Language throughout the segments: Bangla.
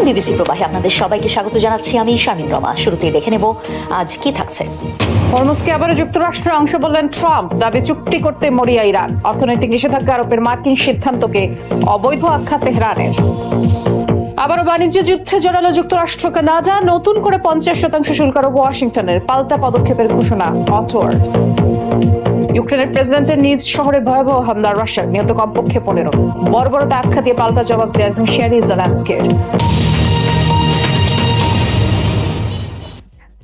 বিবিসি প্রবাহে আপনাদের সবাইকে স্বাগত জানাচ্ছি আমি শারমিন রমা। শুরুতেই দেখে নেব আজ কি থাকছে। হরমুজকে আবারও যুক্তরাষ্ট্রের অংশ বললেন ট্রাম্প। দাবি চুক্তি করতে মরিয়া ইরান। অর্থনৈতিক নিষেধাজ্ঞা আরোপের মার্কিন সিদ্ধান্তকে অবৈধ আখ্যা তেহরানের। আবারও বাণিজ্য যুদ্ধে জড়ালো যুক্তরাষ্ট্র কানাডা। নতুন করে 50% শুল্ক আরোপ ওয়াশিংটনের। পাল্টা পদক্ষেপের ঘোষণা অটোর। ইউক্রেনের প্রেসিডেন্টের নিজ শহরে ভয়াবহ হামলা রাশিয়ার, নিহত কমপক্ষে 15। বর্বরতা আখ্যা দিয়ে পাল্টা জবাব দেওয়ার হুঁশিয়ারি জেলেনস্কির।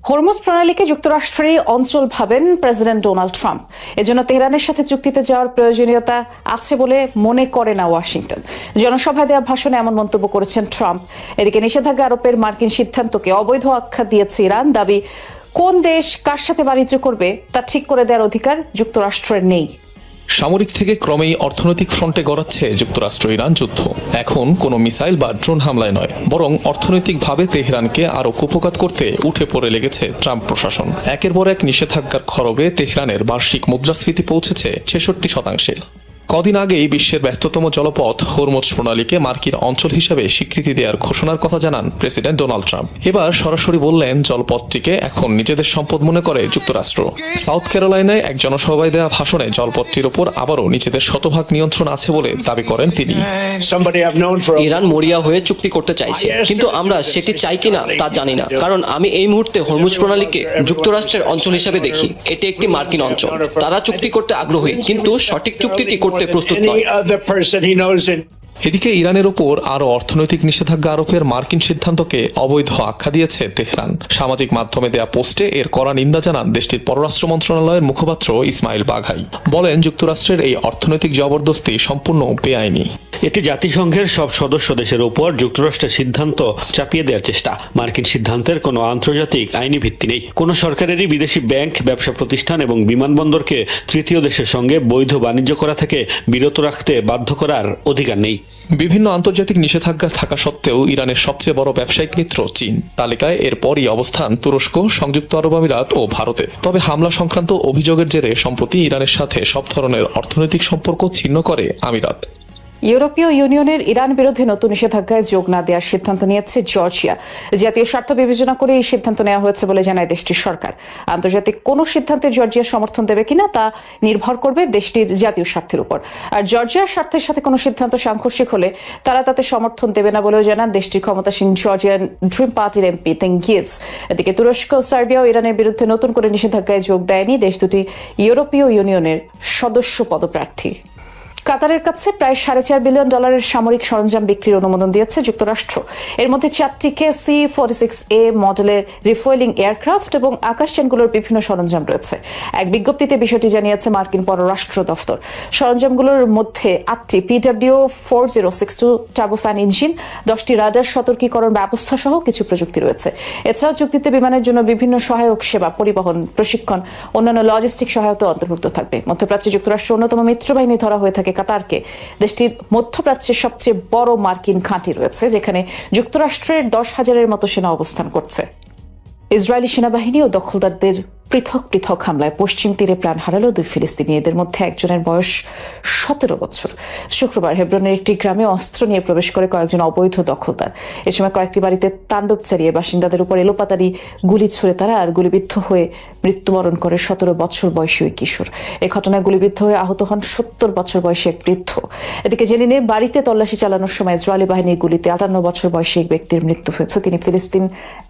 হরমুজ প্রণালীকে যুক্তরাষ্ট্রেরই অঞ্চল ভাবেন প্রেসিডেন্ট ডোনাল্ড ট্রাম্প। এজন্য তেহরানের সাথে চুক্তিতে যাওয়ার প্রয়োজনীয়তা আছে বলে মনে করে না ওয়াশিংটন। জনসভায় দেওয়া ভাষণে এমন মন্তব্য করেছেন ট্রাম্প। এদিকে নিষেধাজ্ঞা আরোপের মার্কিন সিদ্ধান্তকে অবৈধ আখ্যা দিয়েছে ইরান। দাবি, কোন দেশ কার সাথে বাণিজ্য করবে তা ঠিক করে দেওয়ার অধিকার যুক্তরাষ্ট্রের নেই। সামরিক থেকে ক্রমেই অর্থনৈতিক ফ্রন্টে গড়াচ্ছে যুক্তরাষ্ট্র ইরান যুদ্ধ। এখন কোনো মিসাইল বা ড্রোন হামলায় নয়, বরং অর্থনৈতিকভাবে তেহরানকে আরও কুপোকাত করতে উঠে পড়ে লেগেছে ট্রাম্প প্রশাসন। একের পর এক নিষেধাজ্ঞার খড়গে তেহরানের বার্ষিক মুদ্রাস্ফীতি পৌঁছেছে 66%। কদিন আগেই বিশ্বের ব্যস্ততম জলপথ হরমুজ প্রণালীকে মার্কিন অঞ্চল হিসেবে স্বীকৃতি দেওয়ার ঘোষণার কথা জানান প্রেসিডেন্ট ডোনাল্ড ট্রাম্প। এবার সরাসরি বললেন জলপথটিকে এখন নিজেদের সম্পদ মনে করে যুক্তরাষ্ট্র। সাউথ ক্যারোলাইনায় এক জনসভায় দেওয়া ভাষণে জলপথটির ওপর আবারও নিজেদের শতভাগ নিয়ন্ত্রণ আছে বলে দাবি করেন তিনি। ইরান মরিয়া হয়ে চুক্তি করতে চাইছে, কিন্তু আমরা সেটি চাই কিনা তা জানি না, কারণ আমি এই মুহূর্তে হরমুজ প্রণালীকে যুক্তরাষ্ট্রের অঞ্চল হিসেবে দেখি। এটি একটি মার্কিন অঞ্চল। তারা চুক্তি করতে আগ্রহী, কিন্তু সঠিক চুক্তিটি করতে প্রস্তুত নয়। এদিকে ইরানের ওপর আরও অর্থনৈতিক নিষেধাজ্ঞা আরোপের মার্কিন সিদ্ধান্তকে অবৈধ আখ্যা দিয়েছে তেহরান। সামাজিক মাধ্যমে দেয়া পোস্টে এর কড়া নিন্দা জানান দেশটির পররাষ্ট্র মন্ত্রণালয়ের মুখপাত্র ইসমাইল বাঘাই। বলেন, যুক্তরাষ্ট্রের এই অর্থনৈতিক জবরদস্তি সম্পূর্ণ বেআইনি। এটি জাতিসংঘের সব সদস্য দেশের উপর যুক্তরাষ্ট্রের সিদ্ধান্ত চাপিয়ে দেওয়ার চেষ্টা। মার্কিন সিদ্ধান্তের কোনো আন্তর্জাতিক আইনি ভিত্তি নেই। কোনো সরকারেরই বিদেশি ব্যাংক, ব্যবসা প্রতিষ্ঠান এবং বিমানবন্দরকে তৃতীয় দেশের সঙ্গে বৈধ বাণিজ্য করা থেকে বিরত রাখতে বাধ্য করার অধিকার নেই। বিভিন্ন আন্তর্জাতিক নিষেধাজ্ঞা থাকা সত্ত্বেও ইরানের সবচেয়ে বড় ব্যবসায়িক মিত্র চীন। তালিকায় এরপরই অবস্থান তুরস্ক, সংযুক্ত আরব আমিরাত ও ভারতের। তবে হামলা সংক্রান্ত অভিযোগের জেরে সম্প্রতি ইরানের সাথে সব ধরনের অর্থনৈতিক সম্পর্ক ছিন্ন করে আমিরাত। ইউরোপীয় ইউনিয়নের ইরান বিরোধী নতুন নিষেধাজ্ঞায় যোগ না দেওয়ার সিদ্ধান্ত নিয়েছে জর্জিয়া। জাতীয় স্বার্থ বিবেচনা করে এই সিদ্ধান্ত নেওয়া হয়েছে বলে জানায় দেশটির সরকার। আন্তর্জাতিক কোনো সিদ্ধান্তে জর্জিয়া সমর্থন দেবে কিনা তা নির্ভর করবে দেশটির জাতীয় স্বার্থের উপর। আর জর্জিয়ার স্বার্থের সাথে কোনো সিদ্ধান্ত সাংঘর্ষিক হলে তারা তাতে সমর্থন দেবে না বলেও জানান দেশটির ক্ষমতাসীন জর্জিয়ান ড্রিম পার্টির এমপি তেঙ্গিজ। এদিকে তুরস্ক, সার্বিয়াও ইরানের বিরুদ্ধে নতুন করে নিষেধাজ্ঞায় যোগ দেয়নি। দেশ দুটি ইউরোপীয় ইউনিয়নের সদস্য পদপ্রার্থী। কাতারের কাছে প্রায় $4.5 বিলিয়ন সামরিক সরঞ্জাম বিক্রির অনুমোদন দিয়েছে যুক্তরাষ্ট্র। এর মধ্যে 4টি C-46A মডেলের রিফুয়েলিং এয়ারক্রাফট এবং আকাশযানগুলোর বিভিন্ন সরঞ্জাম রয়েছে। এক বিজ্ঞপ্তিতে বিষয়টি জানিয়েছে মার্কিন পররাষ্ট্র দফতর। সরঞ্জামগুলোর মধ্যে 8টি PW4062 টার্বোফ্যান ইঞ্জিন, 10টি রাডার সতর্কীকরণ ব্যবস্থা সহ কিছু প্রযুক্তি রয়েছে। এছাড়াও চুক্তিতে বিমানের জন্য বিভিন্ন সহায়ক সেবা, পরিবহন, প্রশিক্ষণ, অন্যান্য লজিস্টিক সহায়তা অন্তর্ভুক্ত থাকবে। মধ্যপ্রাচ্যে যুক্তরাষ্ট্রের অন্যতম মিত্রবাহিনী ধরা হয়ে থাকে কাতারকে। দেশটির মধ্যপ্রাচ্যের সবচেয়ে বড় মার্কিন ঘাঁটি রয়েছে, যেখানে যুক্তরাষ্ট্রের 10,000-এর মতো সেনা অবস্থান করছে। ইসরায়েলি সেনাবাহিনী ও দখলদারদের পৃথক পৃথক হামলায় পশ্চিম তীরে প্রাণ হারালো 2 ফিলিস্তিনি। এদের মধ্যে একজনের বয়স 17 বছর। শুক্রবার হেব্রনের একটি গ্রামে অস্ত্র নিয়ে প্রবেশ করে কয়েকজন অবৈধ দখলদার। এ সময় কয়েকটি বাড়িতে তাণ্ডব চালিয়ে বাসিন্দাদের উপর এলোপাতাড়ি গুলি ছুড়ে তারা আর গুলিবিদ্ধ হয়ে মৃত্যুবরণ করে 17 বছর বয়সী ওই কিশোর। এই ঘটনায় গুলিবিদ্ধ হয়ে আহত হন 70 বছর বয়সী এক বৃদ্ধ। এদিকে জেনে নিয়ে বাড়িতে তল্লাশি চালানোর সময় ইসরায়েলি বাহিনীর গুলিতে 58 বছর বয়সী এক ব্যক্তির মৃত্যু হয়েছে। তিনি ফিলিস্তিন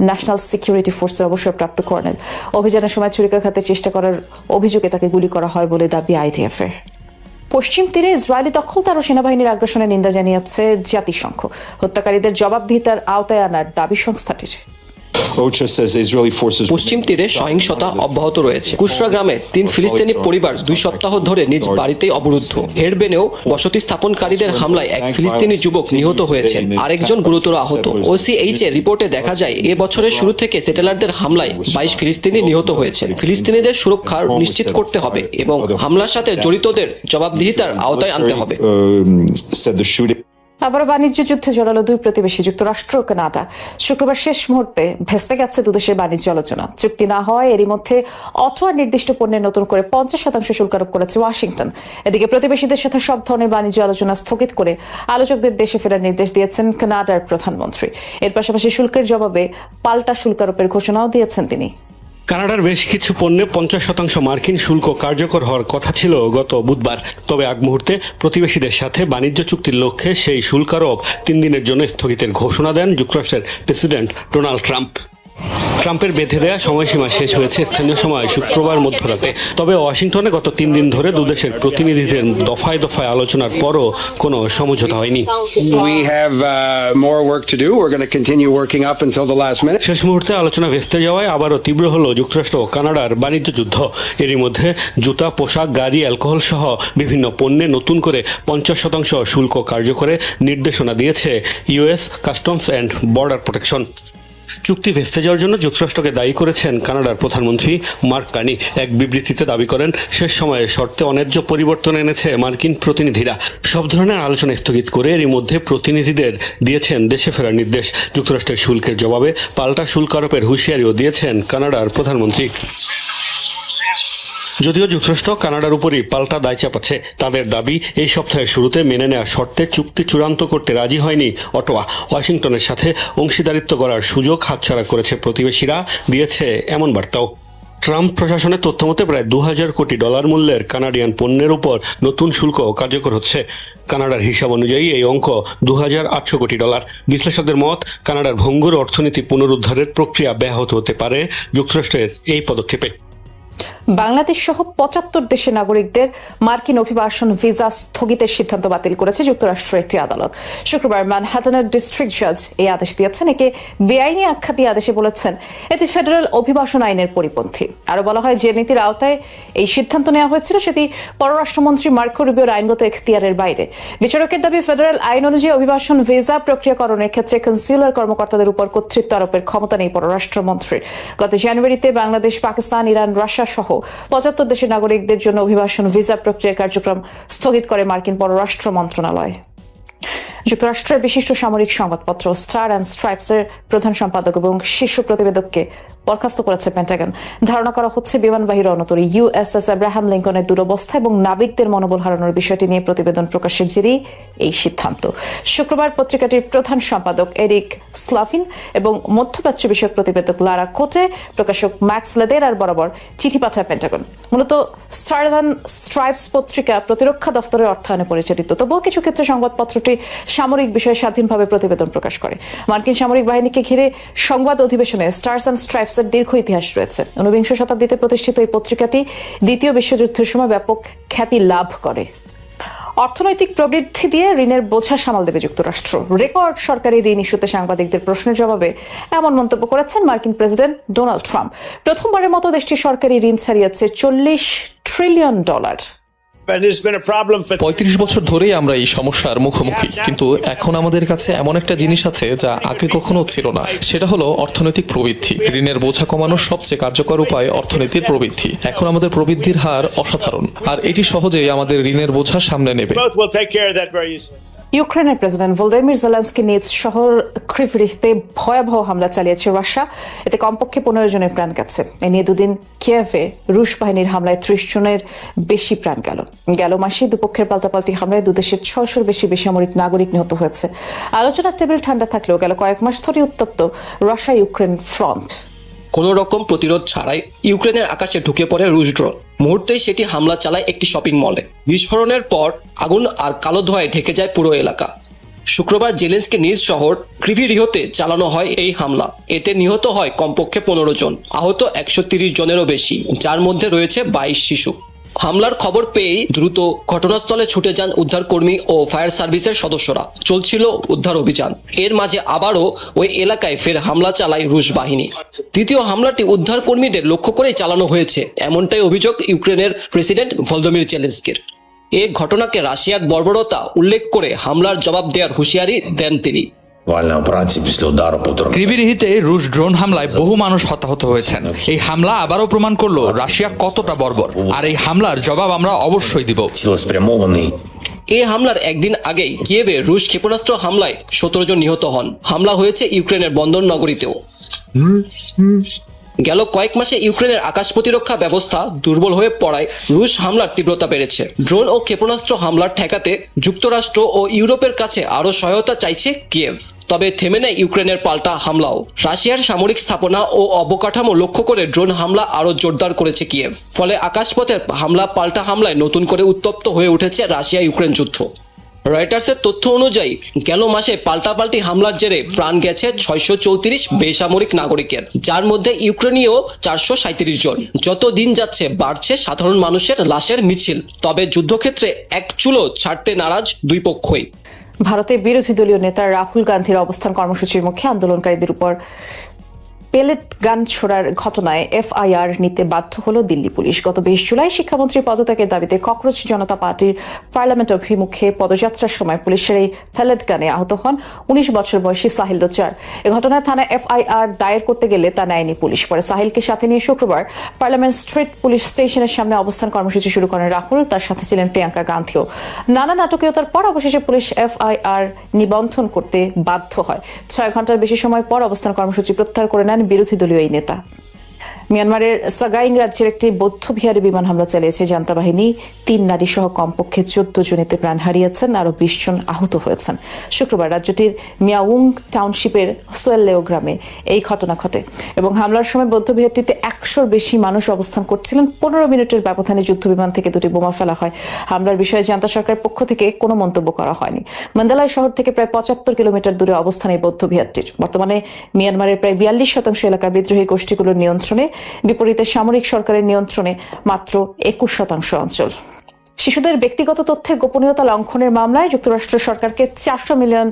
ন্যাশনাল সিকিউরিটি ফোর্সের অবসরপ্রাপ্ত কর্নেল। অভিযানের সময় ছুরিকাঘাতে চেষ্টা করার অভিযোগে তাকে গুলি করা হয় বলে দাবি আইডিএফের। পশ্চিম তীরে ইসরায়েলি দখলদার ও সেনাবাহিনীর আগ্রাসনের নিন্দা জানিয়েছে জাতিসংঘ। হত্যাকারীদের জবাবদিহিতার আওতায় আনার দাবি সংস্থাটির। পশ্চিম তীরে সহিংসতা অব্যাহত রয়েছে। কুশরা গ্রামে 3 ফিলিস্তিনি পরিবার 2 সপ্তাহ ধরে নিজ বাড়িতেই অবরুদ্ধ। হেরবেনেও বসতি স্থাপনকারীদের হামলায় এক ফিলিস্তিনি যুবক নিহত হয়েছেন, আরেকজন গুরুতর আহত। OCH এর রিপোর্টে দেখা যায়, এ বছরের শুরু থেকে সেটেলারদের হামলায় 22 ফিলিস্তিনি নিহত হয়েছেন। ফিলিস্তিনিদের সুরক্ষা নিশ্চিত করতে হবে এবং হামলার সাথে জড়িতদের জবাবদিহিতার আওতায় আনতে হবে। আবারও বাণিজ্য যুদ্ধে জড়ালো দুই প্রতিবেশী যুক্তরাষ্ট্র ও কানাডা। শুক্রবার শেষ মুহূর্তে ভেস্তে গেছে দুদেশের বাণিজ্য আলোচনা। চুক্তি না হওয়ায় এরই মধ্যে অটোয়ার নির্দিষ্ট পণ্যের নতুন করে 50% শুল্ক আরোপ করেছে ওয়াশিংটন। এদিকে প্রতিবেশীদের সাথে সব ধরনের বাণিজ্য আলোচনা স্থগিত করে আলোচকদের দেশে ফেরার নির্দেশ দিয়েছেন কানাডার প্রধানমন্ত্রী। এর পাশাপাশি শুল্কের জবাবে পাল্টা শুল্ক আরোপের ঘোষণাও দিয়েছেন তিনি। কানাডার বেশ কিছু পণ্যে 50% মার্কিন শুল্ক কার্যকর হওয়ার কথা ছিল গত বুধবার। তবে আগ মুহূর্তে প্রতিবেশীদের সাথে বাণিজ্য চুক্তির লক্ষ্যে সেই শুল্ক আরোপ 3 দিনের জন্য স্থগিতের ঘোষণা দেন যুক্তরাষ্ট্রের প্রেসিডেন্ট ডোনাল্ড ট্রাম্প। ট্রাম্পের বেঁধে দেয়া সময়সীমা শেষ হয়েছে স্থানীয় সময় শুক্রবার মধ্যরাতে। তবে ওয়াশিংটনে গত 3 দিন ধরে দুদেশের প্রতিনিধিদের দফায় দফায় আলোচনার পরও কোনো সমঝোতা হয়নি। We have more work to do. We're going to continue working up until the last minute. শেষ মুহূর্তে আলোচনা ভেস্তে যাওয়ায় আবারও তীব্র হলো যুক্তরাষ্ট্র ও কানাডার বাণিজ্য যুদ্ধ। এরই মধ্যে জুতা, পোশাক, গাড়ি, অ্যালকোহল সহ বিভিন্ন পণ্যে নতুন করে 50% শুল্ক কার্যকরে নির্দেশনা দিয়েছে US customs and border protection. চুক্তি ভেস্তে যাওয়ার জন্য যুক্তরাষ্ট্রকে দায়ী করেছেন কানাডার প্রধানমন্ত্রী মার্ক কার্নি। এক বিবৃতিতে দাবি করেন, শেষ সময়ে শর্তে অন্যায্য পরিবর্তন এনেছে মার্কিন প্রতিনিধিরা। সব ধরনের আলোচনা স্থগিত করে এরই মধ্যে প্রতিনিধিদের দিয়েছেন দেশে ফেরার নির্দেশ। যুক্তরাষ্ট্রের শুল্কের জবাবে পাল্টা শুল্ক আরোপের হুঁশিয়ারিও দিয়েছেন কানাডার প্রধানমন্ত্রী। যদিও যুক্তরাষ্ট্র কানাডার উপরই পাল্টা দায় চাপাচ্ছে। তাদের দাবি, এই সপ্তাহের শুরুতে মেনে নেওয়া শর্তে চুক্তি চূড়ান্ত করতে রাজি হয়নি অটোয়া। ওয়াশিংটনের সাথে অংশীদারিত্ব করার সুযোগ হাতছাড়া করেছে প্রতিবেশীরা, দিয়েছে এমন বার্তাও। ট্রাম্প প্রশাসনের তথ্যমতে প্রায় $2000 কোটি মূল্যের কানাডিয়ান পণ্যের উপর নতুন শুল্ক কার্যকর হচ্ছে। কানাডার হিসাব অনুযায়ী এই অঙ্ক $2800 কোটি। বিশ্লেষকদের মত, কানাডার ভঙ্গুর অর্থনীতি পুনরুদ্ধারের প্রক্রিয়া ব্যাহত হতে পারে যুক্তরাষ্ট্রের এই পদক্ষেপে। বাংলাদেশ সহ 75 দেশের নাগরিকদের মার্কিন অভিবাসন ভিসা স্থগিতের সিদ্ধান্ত বাতিল করেছে যুক্তরাষ্ট্রের একটি আদালত। শুক্রবার ম্যানহাটনের ডিস্ট্রিক্ট জাজ এই আদেশ দিয়েছেন। একে বেআইনি আখ্যা দিয়ে আদেশে বলেছেন এটি ফেডারেল অভিবাসন আইনের পরিপন্থী। আরো বলা হয়, যে নীতির আওতায় এই সিদ্ধান্ত নেওয়া হয়েছিল সেটি পররাষ্ট্রমন্ত্রী মার্কো রুবিওর আইনগত এখতিয়ারের বাইরে। বিচারকের দাবি, ফেডারেল আইন অনুযায়ী অভিবাসন ভিসা প্রক্রিয়াকরণের ক্ষেত্রে কনসিউলার কর্মকর্তাদের উপর কর্তৃত্ব আরোপের ক্ষমতা নেই পররাষ্ট্রমন্ত্রীর। গত জানুয়ারিতে বাংলাদেশ, পাকিস্তান, ইরান, রাশিয়া সহ 75 দেশের নাগরিকদের জন্য অভিবাসন ভিসা প্রক্রিয়ার কার্যক্রম স্থগিত করে মার্কিন পররাষ্ট্র মন্ত্রণালয়। যুক্তরাষ্ট্রের বিশিষ্ট সামরিক সংবাদপত্র স্টার অ্যান্ড স্ট্রাইপসের প্রধান সম্পাদক এবং শীর্ষ প্রতিবেদককে বরখাস্ত করেছে পেন্টাগন। ধারণা করা হচ্ছে বিমানবাহী রণতরী ইউএসএস আব্রাহাম লিঙ্কনের দুরবস্থা এবং নাবিকদের মনোবল হারানোর বিষয়টি নিয়ে প্রতিবেদন প্রকাশের জেরেই এই সিদ্ধান্ত। শুক্রবার পত্রিকাটির প্রধান সম্পাদক এরিক স্লাফিন এবং মধ্যপ্রাচ্য বিষয়ক প্রতিবেদক লারা কোটে প্রকাশক ম্যাক্স লেদেরার বরাবর চিঠি পাঠায় পেন্টাগন। মূলত স্টার অ্যান্ড স্ট্রাইপস পত্রিকা প্রতিরক্ষা দফতরের অর্থায়নে পরিচালিত, তবুও কিছু ক্ষেত্রে সংবাদপত্রটি সামরিক বিষয়ে স্বাধীনভাবে প্রতিবেদন প্রকাশ করে। মার্কিন সামরিক বাহিনীকে ঘিরে সংবাদ অধিবেশনে স্টারস অ্যান্ড স্ট্রাইপস দীর্ঘ ইতিহাস রয়েছে। 19বিংশ শতাব্দীতে প্রতিষ্ঠিত এই পত্রিকাটি দ্বিতীয় বিশ্বযুদ্ধের সময় ব্যাপক খ্যাতি লাভ করে। অর্থনৈতিক প্রবৃদ্ধি দিয়ে ঋণের বোঝা সামাল দেবে যুক্তরাষ্ট্র। রেকর্ড সরকারি ঋণ ইস্যুতে সাংবাদিকদের প্রশ্নের জবাবে এমন মন্তব্য করেছেন মার্কিন প্রেসিডেন্ট ডোনাল্ড ট্রাম্প। প্রথমবারের মতো দেশটির সরকারি ঋণ ছাড়িয়েছে $40 ট্রিলিয়ন। 35 বছর ধরেই আমরা এই সমস্যার মুখোমুখি, কিন্তু এখন আমাদের কাছে এমন একটা জিনিস আছে যা আগে কখনো ছিল না। সেটা হলো অর্থনৈতিক প্রবৃদ্ধি। ঋণের বোঝা কমানোর সবচেয়ে কার্যকর উপায় অর্থনীতির প্রবৃদ্ধি। এখন আমাদের প্রবৃদ্ধির হার অসাধারণ, আর এটি সহজেই আমাদের ঋণের বোঝা সামলে নেবে। ইউক্রেনের প্রেসিডেন্ট ভলোদিমির জেলেনস্কি নিজ শহর ক্রিভরিতে ভয়াবহ হামলা চালিয়েছে রাশিয়া। এতে কমপক্ষে 15 জনের প্রাণ গেছে। এ নিয়ে দুদিন কিয়েভে রুশ বাহিনীর হামলায় 30 জনের বেশি প্রাণ গেল মাসে দুপক্ষের পাল্টাপাল্টি হামলায় দুদেশের 600-র বেশি বেসামরিক নাগরিক নিহত হয়েছে। আলোচনার টেবিল ঠান্ডা থাকলেও গেল কয়েক মাস ধরে উত্তপ্ত রাশিয়া ইউক্রেন ফ্রন্ট। কোনো রকম প্রতিরোধ ছাড়াই ইউক্রেনের আকাশে ঢুকে পড়ে রুশ ড্রোন। মুহূর্তেই সেটি হামলা চালায় একটি শপিং মলে। বিস্ফোরণের পর আগুন আর কালো ধোঁয়ায় ঢেকে যায় পুরো এলাকা। শুক্রবার জেলেনস্কি নিজ শহর ক্রিভিরিহতে চালানো হয় এই হামলা। এতে নিহত হয় কমপক্ষে 15 জন, আহত 130 জনেরও বেশি, যার মধ্যে রয়েছে 22 শিশু। হামলার খবর পেয়েই দ্রুত ঘটনাস্থলে ছুটে যান উদ্ধারকর্মী ও ফায়ার সার্ভিসের সদস্যরা। চলছিল উদ্ধার অভিযান। এর মাঝে আবারও ওই এলাকায় ফের হামলা চালায় রুশ বাহিনী। দ্বিতীয় হামলাটি উদ্ধারকর্মীদের লক্ষ্য করেই চালানো হয়েছে, এমনটাই অভিযোগ ইউক্রেনের প্রেসিডেন্ট ভলোদিমির জেলেনস্কির। এই ঘটনাকে রাশিয়ার বর্বরতা উল্লেখ করে হামলার জবাব দেওয়ার হুঁশিয়ারি দেন তিনি। ক্রিভিরিহিতে রুশ ড্রোন হামলায় বহু মানুষ হতাহত হয়েছেন। এই হামলা আবারও প্রমাণ করলো রাশিয়া কতটা বর্বর, আর এই হামলার জবাব আমরা অবশ্যই দিব। এই হামলার একদিন আগেই কিয়েভে রুশ ক্ষেপণাস্ত্র হামলায় 17 জন নিহত হন। হামলা হয়েছে ইউক্রেনের বন্দর নগরীতেও। গেল কয়েক মাসে ইউক্রেনের আকাশ প্রতিরক্ষা ব্যবস্থা দুর্বল হয়ে পড়ায় রুশ হামলার তীব্রতা বেড়েছে। ড্রোন ও ক্ষেপণাস্ত্র হামলার ঠেকাতে যুক্তরাষ্ট্র ও ইউরোপের কাছে আরও সহায়তা চাইছে কিয়েভ। তবে থেমে নেয় ইউক্রেনের পাল্টা হামলাও। রাশিয়ার সামরিক স্থাপনা ও অবকাঠামো লক্ষ্য করে ড্রোন হামলা আরও জোরদার করেছে কিয়েভ। ফলে আকাশপথের হামলা পাল্টা হামলায় নতুন করে উত্তপ্ত হয়ে উঠেছে রাশিয়া ইউক্রেন যুদ্ধ। রয়টার্সের তথ্য অনুযায়ী গেল মাসে পাল্টাপাল্টি হামলার জেরে প্রাণ গেছে 634 বেসামরিক নাগরিকের, যার মধ্যে ইউক্রেনীয় 437 জন। যত দিন যাচ্ছে বাড়ছে সাধারণ মানুষের লাশের মিছিল। তবে যুদ্ধক্ষেত্রে এক চুলো ছাড়তে নারাজ দুই পক্ষই। ভারতের বিরোধী দলীয় নেতা রাহুল গান্ধীর অবস্থান কর্মসূচির মুখে আন্দোলনকারীদের উপর পেলেট গান ছোড়ার ঘটনায় এফআইআর নিতে বাধ্য হল দিল্লি পুলিশ। গত 20 জুলাই শিক্ষামন্ত্রীর পদত্যাগের দাবিতে ককরোচ জনতা পার্টির পার্লামেন্ট অভিমুখে পদযাত্রার সময় পুলিশের এই পেলেট গানে আহত হন 19 বছর বয়সী সাহিল লোচার। এ ঘটনায় থানায় এফআইআর দায়ের করতে গেলে তা নেয়নি পুলিশ। পরে সাহিলকে সাথে নিয়ে শুক্রবার পার্লামেন্ট স্ট্রিট পুলিশ স্টেশনের সামনে অবস্থান কর্মসূচি শুরু করেন রাহুল। তার সাথে ছিলেন প্রিয়াঙ্কা গান্ধীও। নানা নাটকীয়তার পর অবশেষে পুলিশ এফআইআর নিবন্ধন করতে বাধ্য হয়। 6 ঘন্টার বেশি সময় পর অবস্থান কর্মসূচি প্রত্যাহার করে নেন বিরোধী দলীয় এই নেতা। মিয়ানমারের সাগাইং রাজ্যের একটি বৌদ্ধ বিহারে বিমান হামলা চালিয়েছে জান্তা বাহিনী। 3 নারী সহ কমপক্ষে 14 জন এতে প্রাণ হারিয়েছেন, আরও 20 জন আহত হয়েছেন। শুক্রবার রাজ্যটির মিয়াউং টাউনশিপের সোয়েললেও গ্রামে এই ঘটনা ঘটে এবং হামলার সময় বৌদ্ধ বিহারটিতে 100-র বেশি মানুষ অবস্থান করছিলেন। 15 মিনিটের ব্যবধানে যুদ্ধবিমান থেকে 2টি বোমা ফেলা হয়। হামলার বিষয়ে জান্তা সরকারের পক্ষ থেকে কোনো মন্তব্য করা হয়নি। মন্দালয় শহর থেকে প্রায় 75 কিলোমিটার দূরে অবস্থান এই বৌদ্ধ বিহারটির। বর্তমানে মিয়ানমারের প্রায় 42% এলাকা বিদ্রোহী গোষ্ঠীগুলোর নিয়ন্ত্রণে, বিপরীতে সামরিক সরকারের নিয়ন্ত্রণে মাত্র 21% অঞ্চল। শিশুদের ব্যক্তিগত তথ্যের গোপনীয়তা লঙ্ঘনের মামলায় যুক্তরাষ্ট্র সরকারকে $400 মিলিয়ন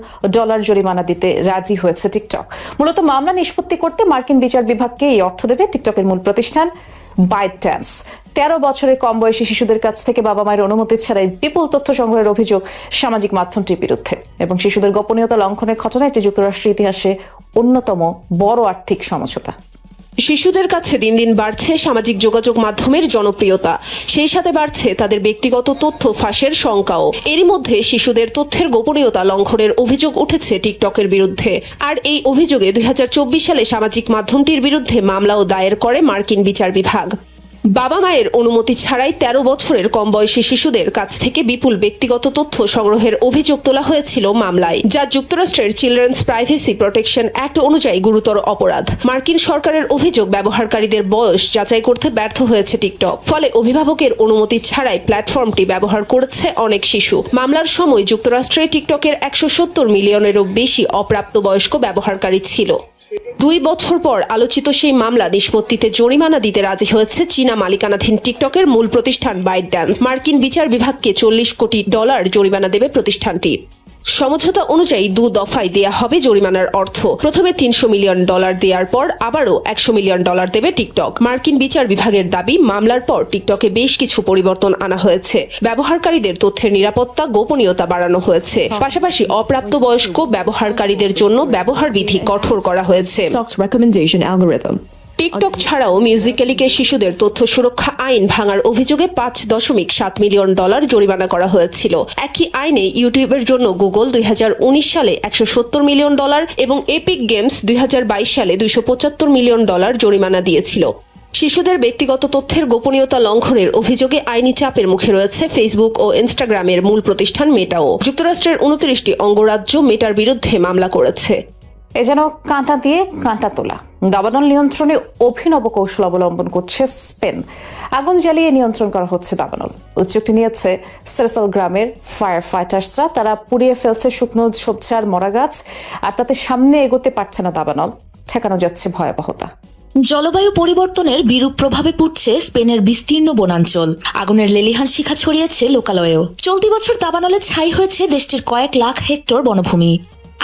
জরিমানা দিতে রাজি হয়েছে টিকটক। মূলত মামলা নিষ্পত্তি করতে মার্কিন বিচার বিভাগকে এই অর্থ দেবে টিকটকের মূল প্রতিষ্ঠান ByteDance। 13 বছরের কম বয়সী শিশুদের কাছ থেকে বাবা মায়ের অনুমতি ছাড়াই বিপুল তথ্য সংগ্রহের অভিযোগ সামাজিক মাধ্যমটির বিরুদ্ধে এবং শিশুদের গোপনীয়তা লঙ্ঘনের ঘটনা এটি যুক্তরাষ্ট্রের ইতিহাসে অন্যতম বড় আর্থিক সমঝোতা। শিশুদের কাছে দিন দিন বাড়ছে সামাজিক যোগাযোগ মাধ্যমের জনপ্রিয়তা, সেই সাথে বাড়ছে তাদের ব্যক্তিগত তথ্য ফাঁসের শঙ্কাও। এরই মধ্যে শিশুদের তথ্যের গোপনীয়তা লঙ্ঘনের অভিযোগ উঠেছে টিকটকের বিরুদ্ধে। আর এই অভিযোগে 2024 সালে সামাজিক মাধ্যমটির বিরুদ্ধে মামলাও দায়ের করে মার্কিন বিচার বিভাগ। বাবা মায়ের অনুমতি ছাড়াই 13 বছরের কম বয়সী শিশুদের কাছ থেকে বিপুল ব্যক্তিগত তথ্য সংগ্রহের অভিযোগ তোলা হয়েছিল মামলায়, যা যুক্তরাষ্ট্রের চিলড্রেন্স প্রাইভেসি প্রোটেকশন অ্যাক্ট অনুযায়ী গুরুতর অপরাধ। মার্কিন সরকারের অভিযোগ ব্যবহারকারীদের বয়স যাচাই করতে ব্যর্থ হয়েছে টিকটক, ফলে অভিভাবকের অনুমতি ছাড়াই প্ল্যাটফর্মটি ব্যবহার করেছে অনেক শিশু। মামলার সময় যুক্তরাষ্ট্রে টিকটকের 170 মিলিয়নেরও বেশি অপ্রাপ্তবয়স্ক ব্যবহারকারী ছিল। 2 বছর পর আলোচিত সেই মামলা নিষ্পত্তিতে জরিমানা দিতে রাজি হয়েছে চীনা মালিকানাধীন টিকটকের মূল প্রতিষ্ঠান ByteDance। মার্কিন বিচার বিভাগকে $40 কোটি জরিমানা দেবে প্রতিষ্ঠানটি। সমঝোতা অনুযায়ী 2 দফায় দেয়া হবে জরিমানার অর্থ। প্রথমে $300 মিলিয়ন দেওয়ার পর আবারও $100 মিলিয়ন দেবে টিকটক। মার্কিন বিচার বিভাগের দাবি, মামলার পর টিকটকে বেশ কিছু পরিবর্তন আনা হয়েছে। ব্যবহারকারীদের তথ্যের নিরাপত্তা, গোপনীয়তা বাড়ানো হয়েছে। পাশাপাশি অপ্রাপ্তবয়স্ক ব্যবহারকারীদের জন্য ব্যবহার বিধি কঠোর করা হয়েছে। টিকটক ছাড়াও মিউজিক্যালিকে শিশুদের তথ্য সুরক্ষা আইন ভাঙার অভিযোগে $5.7 মিলিয়ন জরিমানা করা হয়েছিল। একই আইনে ইউটিউবের জন্য গুগল 2019 সালে $170 মিলিয়ন এবং এপিক গেমস 2022 সালে $275 মিলিয়ন জরিমানা দিয়েছিল। শিশুদের ব্যক্তিগত তথ্যের গোপনীয়তা লঙ্ঘনের অভিযোগে আইনি চাপের মুখে রয়েছে ফেসবুক ও ইনস্টাগ্রামের মূল প্রতিষ্ঠান মেটাও। যুক্তরাষ্ট্রের 29টি অঙ্গরাজ্য মেটার বিরুদ্ধে মামলা করেছে। এ যেন কাঁটা দিয়ে কাঁটা তোলা। দাবানল নিয়ন্ত্রণে অভিনব কৌশল অবলম্বন করছে স্পেন। আগুন জ্বালিয়ে নিয়ন্ত্রণ করা হচ্ছে দাবানল। উদ্যোগটি নিয়েছে সেরেসাল গ্রামের ফায়ার ফাইটার্সরা। তারা পুড়িয়ে ফেলছে শুকনো ঝোপঝাড়, মরা গাছ, আর তাতে সামনে এগোতে পারছে না দাবানল। ঠেকানো যাচ্ছে ভয়াবহতা। জলবায়ু পরিবর্তনের বিরূপ প্রভাবে পড়ছে স্পেনের বিস্তীর্ণ বনাঞ্চল। আগুনের লেলিহান শিখা ছড়িয়েছে লোকালয়েও। চলতি বছর দাবানলে ছাই হয়েছে দেশটির কয়েক লাখ হেক্টর বনভূমি।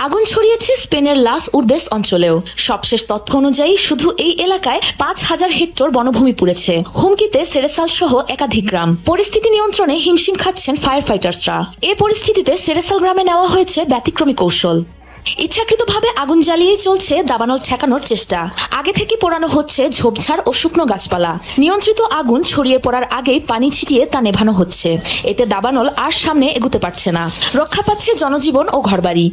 আগুন ছড়িয়েছে স্পেনের লাস উর্দেস অঞ্চলেও। সবশেষ তথ্য অনুযায়ী শুধু এই এলাকায় 5000 হেক্টর বনভূমি পুড়েছে। হুমকিতে সেরেসাল সহ একাধিক গ্রাম। পরিস্থিতি নিয়ন্ত্রণে হিমশিম খাচ্ছেন ফায়ার ফাইটার্সরা। এ পরিস্থিতিতে সেরেসাল গ্রামে নেওয়া হয়েছে ব্যতিক্রমী কৌশল। ইচ্ছাকৃতভাবে আগুন জ্বালিয়েই চলছে দাবানল ঠেকানোর চেষ্টা। আগে থেকে পোড়ানো হচ্ছে ঝোপঝাড় ও শুকনো গাছপালা। নিয়ন্ত্রিত আগুন ছড়িয়ে পড়ার আগেই পানি ছিটিয়ে তা নেভানো হচ্ছে। এতে দাবানল আর সামনে এগুতে পারছে না। রক্ষা পাচ্ছে জনজীবন ও ঘরবাড়ি।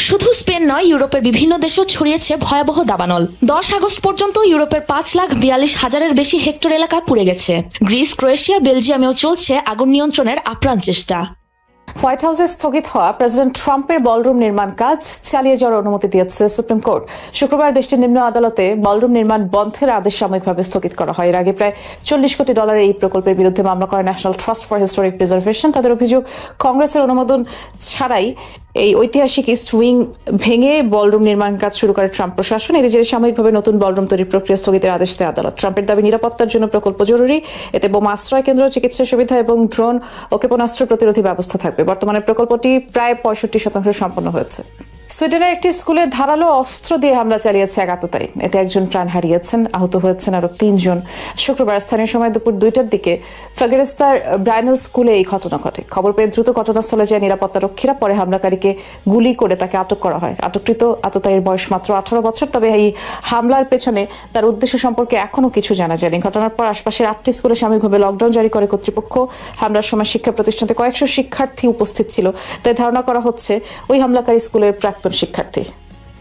শুধু স্পেন নয়, ইউরোপের বিভিন্ন দেশেও ছড়িয়েছে ভয়াবহ দাবানল। 10 আগস্ট পর্যন্ত ইউরোপের 5,42,000-এর বেশি হেক্টর এলাকা পুড়ে গেছে। গ্রিস, ক্রোয়েশিয়া, বেলজিয়ামেও চলছে আগুন নিয়ন্ত্রণের আপ্রাণ চেষ্টা। হোয়াইট হাউসে স্থগিত হওয়া প্রেসিডেন্ট ট্রাম্পের বলরুম নির্মাণ কাজ চালিয়ে যাওয়ার অনুমতি দিয়েছে সুপ্রিম কোর্ট। শুক্রবার দেশটির নিম্ন আদালতে বলরুম নির্মাণ বন্ধের আদেশ সাময়িকভাবে স্থগিত করা হয়। এর আগে প্রায় $40 কোটি এই প্রকল্পের বিরুদ্ধে মামলা করে national trust for historic preservation. তাদের অভিযোগ, কংগ্রেসের অনুমোদন ছাড়াই এই ঐতিহাসিক ইস্ট উইং ভেঙে বলরুম নির্মাণ কাজ শুরু করে ট্রাম্প প্রশাসন। এর জেরে সাময়িকভাবে নতুন বলরুম তৈরির প্রক্রিয়া স্থগিতের আদেশ দেয় আদালত। ট্রাম্পের দাবি, নিরাপত্তার জন্য প্রকল্প জরুরি। এতে বোমা আশ্রয় কেন্দ্র, চিকিৎসা সুবিধা এবং ড্রোন ও ক্ষেপণাস্ত্র প্রতিরোধী ব্যবস্থা থাকবে। বর্তমানে প্রকল্পটি প্রায় 65% সম্পন্ন হয়েছে। সুইডেনের একটি স্কুলে ধারালো অস্ত্র দিয়ে হামলা চালিয়েছে এক আততায়ী। এতে একজন প্রাণ হারিয়েছেন, আহত হয়েছেন আরো 3 জন। শুক্রবার স্থানীয় সময় দুপুর 2টার দিকে ফাগেরেস্তার ব্রাইনেল স্কুলে এই ঘটনা ঘটে। খবর পেয়ে দ্রুত ঘটনাস্থলে যায় নিরাপত্তা রক্ষীরা। পরে হামলাকারীকে গুলি করে তাকে আটক করা হয়। আটককৃত আততায়ীর বয়স মাত্র 18 বছর। তবে এই হামলার পেছনে তার উদ্দেশ্য সম্পর্কে এখনো কিছু জানা যায়নি। ঘটনার পর আশপাশের 8টি স্কুলে সাময়িকভাবে লকডাউন জারি করে কর্তৃপক্ষ। হামলার সময় শিক্ষা প্রতিষ্ঠানে কয়েকশো শিক্ষার্থী উপস্থিত ছিল। তাই ধারণা করা হচ্ছে ওই হামলাকারী স্কুলের প্রাক্তন শিক্ষার্থী।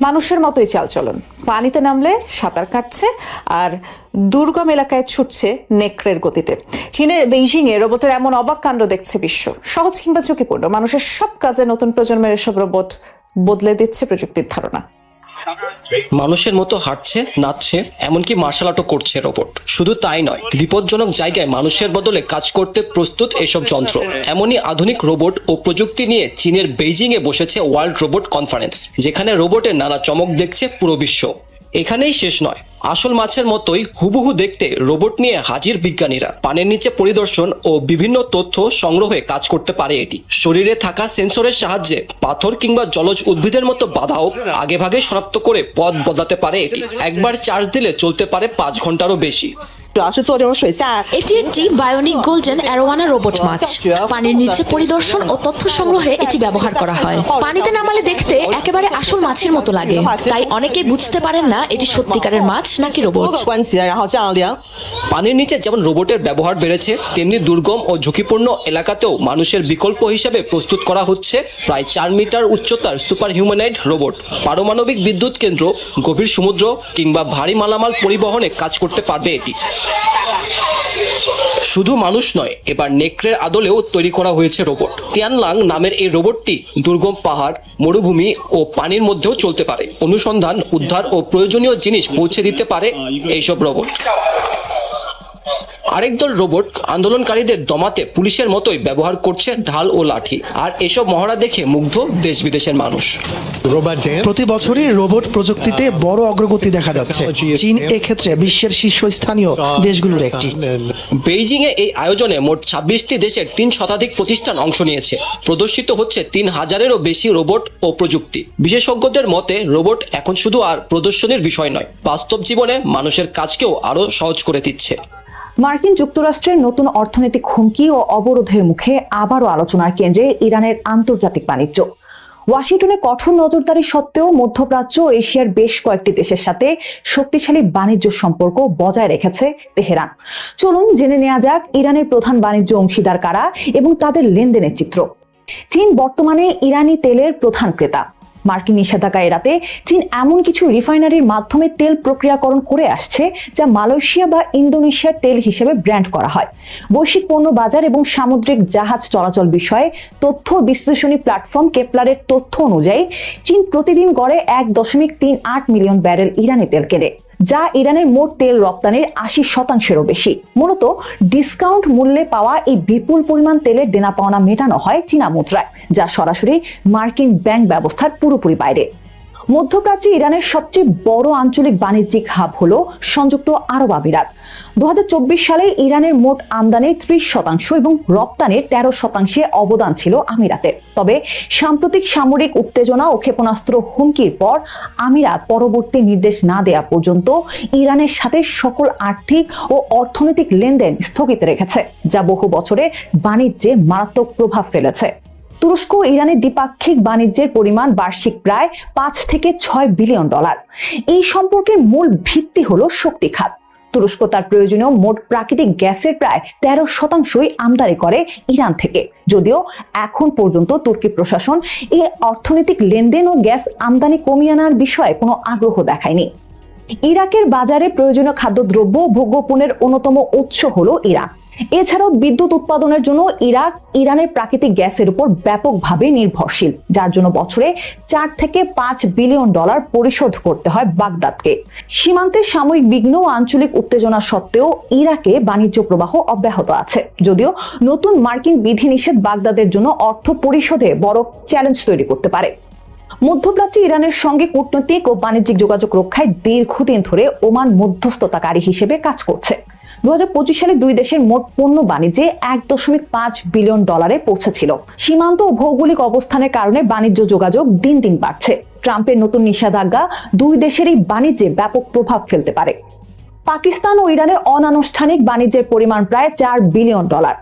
মানুষের মতোই চালচলন, পানিতে নামলে সাঁতার কাটছে আর দুর্গম এলাকায় ছুটছে নেকড়ের গতিতে। চীনের বেইজিং এ রোবটের এমন অবাক কাণ্ড দেখছে বিশ্ব। সহজ কিংবা ঝুঁকিপূর্ণ মানুষের সব কাজে নতুন প্রজন্মের এসব রোবট বদলে দিচ্ছে প্রযুক্তির ধারণা। মানুষের মতো হাঁটছে, নাচছে, এমনকি মার্শাল আর্টও করছে রোবট। শুধু তাই নয়, বিপজ্জনক জায়গায় মানুষের বদলে কাজ করতে প্রস্তুত এসব যন্ত্র। এমনই আধুনিক রোবট ও প্রযুক্তি নিয়ে চীনের বেইজিং এ বসেছে ওয়ার্ল্ড রোবট কনফারেন্স, যেখানে রোবটের নানা চমক দেখছে পুরো বিশ্ব। এখানেই শেষ নয়, আসল মাছের মতোই হুবহু দেখতে রোবট নিয়ে হাজির বিজ্ঞানীরা। পানির নিচে পরিদর্শন ও বিভিন্ন তথ্য সংগ্রহে কাজ করতে পারে এটি। শরীরে থাকা সেন্সরের সাহায্যে পাথর কিংবা জলজ উদ্ভিদের মতো বাধাও আগেভাগে শনাক্ত করে পথ বদলাতে পারে এটি। একবার চার্জ দিলে চলতে পারে 5 ঘন্টারও বেশি। এটি একটি বায়োনিক গোল্ডেন অ্যারোয়ানা রোবট মাছ। পানির নিচে পরিদর্শন ও তথ্য সংগ্রহে এটি ব্যবহার করা হয়। পানিতে নামালে দেখতে একেবারে আসল মাছের মতো লাগে, তাই অনেকে বুঝতে পারেন না এটি সত্যিকারের মাছ নাকি রোবট। পানির নিচে যেমন রোবটের ব্যবহার বেড়েছে, তেমনি দুর্গম ও ঝুঁকিপূর্ণ এলাকাতেও মানুষের বিকল্প হিসেবে প্রস্তুত করা হচ্ছে প্রায় 4 মিটার উচ্চতার সুপার হিউম্যানয়েড রোবট। পারমাণবিক বিদ্যুৎ কেন্দ্র, গভীর সমুদ্র কিংবা ভারী মালামাল পরিবহনে কাজ করতে পারবে এটি। শুধু মানুষ নয়, এবার নেকড়ের আদলেও তৈরি করা হয়েছে রোবট। তিয়ানলাং নামের এই রোবটটি দুর্গম পাহাড়, মরুভূমি ও পানির মধ্যেও চলতে পারে। অনুসন্ধান, উদ্ধার ও প্রয়োজনীয় জিনিস পৌঁছে দিতে পারে এইসব রোবট। আরেক দল রোবট আন্দোলনকারীদের দমাতে পুলিশের মতোই ব্যবহার করছে ঢাল ও লাঠি। আর এসব মহড়া দেখে মুগ্ধ দেশ বিদেশের মানুষ। প্রতি বছরই রোবট প্রযুক্তিতে বড় অগ্রগতি দেখা যাচ্ছে। চীন এক্ষেত্রে বিশ্বের শীর্ষস্থানীয় দেশগুলোর একটি। বেইজিং এ এই আয়োজনে মোট 26টি দেশের 3 শতাধিক প্রতিষ্ঠান অংশ নিয়েছে। প্রদর্শিত হচ্ছে 3000-এরও বেশি রোবট ও প্রযুক্তি। বিশেষজ্ঞদের মতে রোবট এখন শুধু আর প্রদর্শনীর বিষয় নয়, বাস্তব জীবনে মানুষের কাজকেও আরো সহজ করে দিচ্ছে। মার্কিন যুক্তরাষ্ট্রের নতুন অর্থনৈতিক হুমকি ও অবরোধের মুখে আবারও আলোচনার কেন্দ্রে ইরানের আন্তর্জাতিক বাণিজ্য। ওয়াশিংটনে কঠোর নজরদারি সত্ত্বেও মধ্যপ্রাচ্য ও এশিয়ার বেশ কয়েকটি দেশের সাথে শক্তিশালী বাণিজ্য সম্পর্ক বজায় রেখেছে তেহরান। চলুন জেনে নেওয়া যাক ইরানের প্রধান বাণিজ্য অংশীদার কারা এবং তাদের লেনদেনের চিত্র। চীন বর্তমানে ইরানি তেলের প্রধান ক্রেতা। মার্কিন নিষেধাজ্ঞা এড়াতে চীন এমন কিছু রিফাইনারির মাধ্যমে তেল প্রক্রিয়াকরণ করে আসছে যা মালয়েশিয়া বা ইন্দোনেশিয়ার তেল হিসেবে ব্র্যান্ড করা হয়। বৈশ্বিক পণ্য বাজার এবং সামুদ্রিক জাহাজ চলাচল বিষয়ে তথ্য বিশ্লেষণী প্ল্যাটফর্ম কেপলারের তথ্য অনুযায়ী চীন প্রতিদিন গড়ে 1.38 মিলিয়ন ব্যারেল ইরানি তেল কেনে, যা ইরানের মোট তেল রপ্তানির 80%-এরও বেশি। মূলত ডিসকাউন্ট মূল্যে পাওয়া এই বিপুল পরিমাণ তেলের দেনা পাওনা মেটানো হয় চীনা মুদ্রায়, যা সরাসরি মার্কিন ব্যাংক ব্যবস্থার পুরোপুরি বাইরে। মধ্যপ্রাচ্যে ইরানের সবচেয়ে বড় আঞ্চলিক বাণিজ্যিক হাব হলো সংযুক্ত আরব আমিরাত। 2024 সালে ইরানের মোট আমদানির 30% এবং রপ্তানির 13% অবদান ছিল আমিরাতের। তবে সাম্প্রতিক সামরিক উত্তেজনা ও ক্ষেপণাস্ত্র হুমকির পর আমিরাত পরবর্তী নির্দেশ না দেওয়া পর্যন্ত ইরানের সাথে সকল আর্থিক ও অর্থনৈতিক লেনদেন স্থগিত রেখেছে, যা বহু বছরের বাণিজ্যে মারাত্মক প্রভাব ফেলেছে। তুরস্ক ও ইরানের দ্বিপাক্ষিক বাণিজ্যের পরিমাণ বার্ষিক প্রায় 5 থেকে 6 বিলিয়ন ডলার। এই সম্পর্কের মূল ভিত্তি হলো শক্তি খাত। তুরস্ক তার প্রয়োজনীয় মোট প্রাকৃতিক গ্যাসের প্রায় 13% আমদানি করে ইরান থেকে, যদিও এখন পর্যন্ত তুর্কি প্রশাসন এই অর্থনৈতিক লেনদেন ও গ্যাস আমদানি কমিয়ে আনার বিষয়ে কোনো আগ্রহ দেখায়নি। ইরাকের বাজারে প্রয়োজনীয় খাদ্যদ্রব্য ও ভোগ্যপণ্যের অন্যতম উৎস হলো ইরান। এছাড়াও বিদ্যুৎ উৎপাদনের জন্য ইরাক ইরানের প্রাকৃতিক গ্যাসের উপর ব্যাপকভাবে নির্ভরশীল, যার জন্য বছরে 4 থেকে 5 বিলিয়ন ডলার পরিশোধ করতে হয় বাগদাদকে। সীমান্তে সাময়িক বিঘ্ন ও আঞ্চলিক উত্তেজনা সত্ত্বেও ইরাকে বাণিজ্য প্রবাহ অব্যাহত আছে, যদিও নতুন মার্কিন বিধিনিষেধ বাগদাদের জন্য অর্থ পরিশোধে বড় চ্যালেঞ্জ তৈরি করতে পারে। মধ্যপ্রাচ্যে ইরানের সঙ্গে কূটনৈতিক ও বাণিজ্যিক যোগাযোগ রক্ষায় দীর্ঘদিন ধরে ওমান মধ্যস্থতাকারী হিসেবে কাজ করছে। 2025 সালে দুই দেশের মোট পণ্য বাণিজ্যে 1.5 বিলিয়ন ডলারে পৌঁছেছিল। সীমান্ত ও ভৌগোলিক অবস্থানের কারণে বাণিজ্য যোগাযোগ দিন দিন বাড়ছে। ট্রাম্পের নতুন নিষেধাজ্ঞা দুই দেশেরই বাণিজ্যে ব্যাপক প্রভাব ফেলতে পারে। পাকিস্তান ও ইরানের অনানুষ্ঠানিক বাণিজ্যের পরিমাণ প্রায় 4 বিলিয়ন ডলার।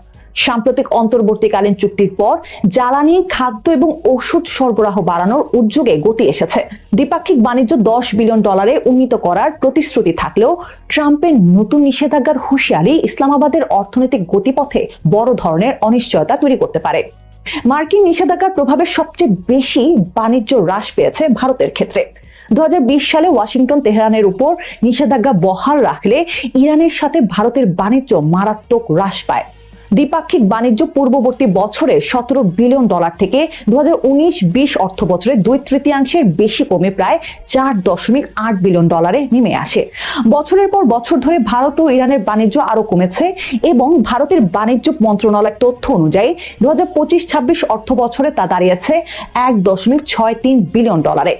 সাম্প্রতিক অন্তর্বর্তীকালীন চুক্তির পর জ্বালানি, খাদ্য এবং ওষুধ সরবরাহ বাড়ানোর উদ্যোগে গতি এসেছে। দ্বিপাক্ষিক বাণিজ্য 10 বিলিয়ন ডলারে উন্নীত করার প্রতিশ্রুতি থাকলেও ট্রাম্পের নতুন নিষেধাজ্ঞার হুঁশিয়ারি ইসলামাবাদের অর্থনৈতিক গতিপথে বড় ধরনের অনিশ্চয়তা তৈরি করতে পারে। মার্কিন নিষেধাজ্ঞার প্রভাবে সবচেয়ে বেশি বাণিজ্য হ্রাস পেয়েছে ভারতের ক্ষেত্রে। 2020 সালে ওয়াশিংটন তেহরানের উপর নিষেধাজ্ঞা বহাল রাখলে ইরানের সাথে ভারতের বাণিজ্য মারাত্মক হ্রাস পায়। দ্বিপাক্ষিক বাণিজ্য পূর্ববর্তী বছরে 17 বিলিয়ন ডলার থেকে 2019-20 অর্থ বছরে 2/3 বেশি কমে প্রায় 4.8 বিলিয়ন ডলারে নেমে আসে। বছরের পর বছর ধরে ভারত ও ইরানের বাণিজ্য আরো কমেছে এবং ভারতের বাণিজ্য মন্ত্রণালয়ের তথ্য অনুযায়ী 2025-26 অর্থ বছরে তা দাঁড়িয়েছে 1.63 বিলিয়ন ডলারে।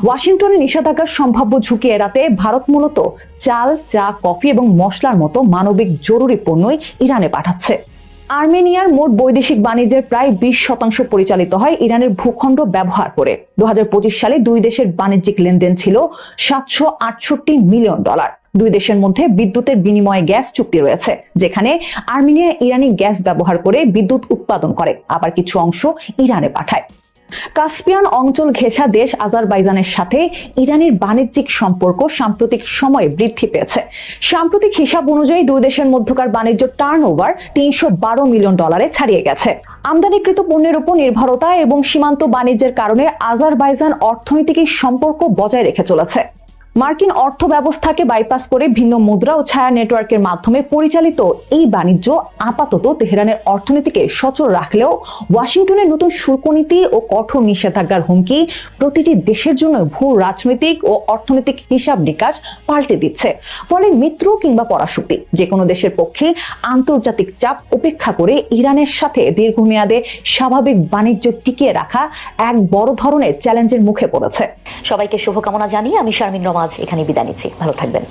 ওয়াশিংটনের নিষেধাজ্ঞার সম্ভাব্য ঝুঁকি এড়াতে ভারত মূলত চাল, চা, কফি এবং মশলার মতো মানবিক জরুরি পণ্যই ইরানে পাঠাচ্ছে। আর্মেনিয়ার মোট বৈদেশিক বাণিজ্যের প্রায় 20% পরিচালিত হয় ইরানের ভূখণ্ড ব্যবহার করে। 2025 সালে দুই দেশের বাণিজ্যিক লেনদেন ছিল 768 মিলিয়ন ডলার। দুই দেশের মধ্যে বিদ্যুতের বিনিময়ে গ্যাস চুক্তি রয়েছে, যেখানে আর্মেনিয়া ইরানি গ্যাস ব্যবহার করে বিদ্যুৎ উৎপাদন করে, আবার কিছু অংশ ইরানে পাঠায়। কাস্পিয়ান অঞ্চল ঘেঁষা দেশ আজারবাইজানের সাথে ইরানের বাণিজ্যিক সম্পর্ক সাম্প্রতিক সময়ে বৃদ্ধি পেয়েছে। সাম্প্রতিক হিসাব অনুযায়ী দুই দেশের মধ্যকার বাণিজ্য টার্নওভার 312 মিলিয়ন ডলারে ছাড়িয়ে গেছে। আমদানিকৃত পণ্যের উপর নির্ভরতা এবং সীমান্ত বাণিজ্যের কারণে আজারবাইজান অর্থনৈতিক সম্পর্ক বজায় রেখে চলেছে। মার্কিন অর্থ ব্যবস্থাকে বাইপাস করে ভিন্ন মুদ্রা ও ছায়া নেটওয়ার্কের মাধ্যমে পরিচালিত এই বাণিজ্য আপাতত তেহরানের অর্থনীতিকে সচল রাখলেও ওয়াশিংটনের নতুন শুল্ক নীতি ও কঠোর নিষেধাজ্ঞার হুমকি প্রতিটি দেশের জন্য ভূ রাজনৈতিক ও অর্থনৈতিক হিসাব নিকাশ পাল্টে দিচ্ছে। ফলে মিত্র কিংবা পরাশক্তি যে কোনো দেশের পক্ষে আন্তর্জাতিক চাপ উপেক্ষা করে ইরানের সাথে দীর্ঘমেয়াদে স্বাভাবিক বাণিজ্য টিকিয়ে রাখা এক বড় ধরনের চ্যালেঞ্জের মুখে পড়েছে। সবাইকে শুভকামনা জানিয়ে আমি শারমিন রমাজ এখানে বিদায় নিচ্ছি। ভালো থাকবেন।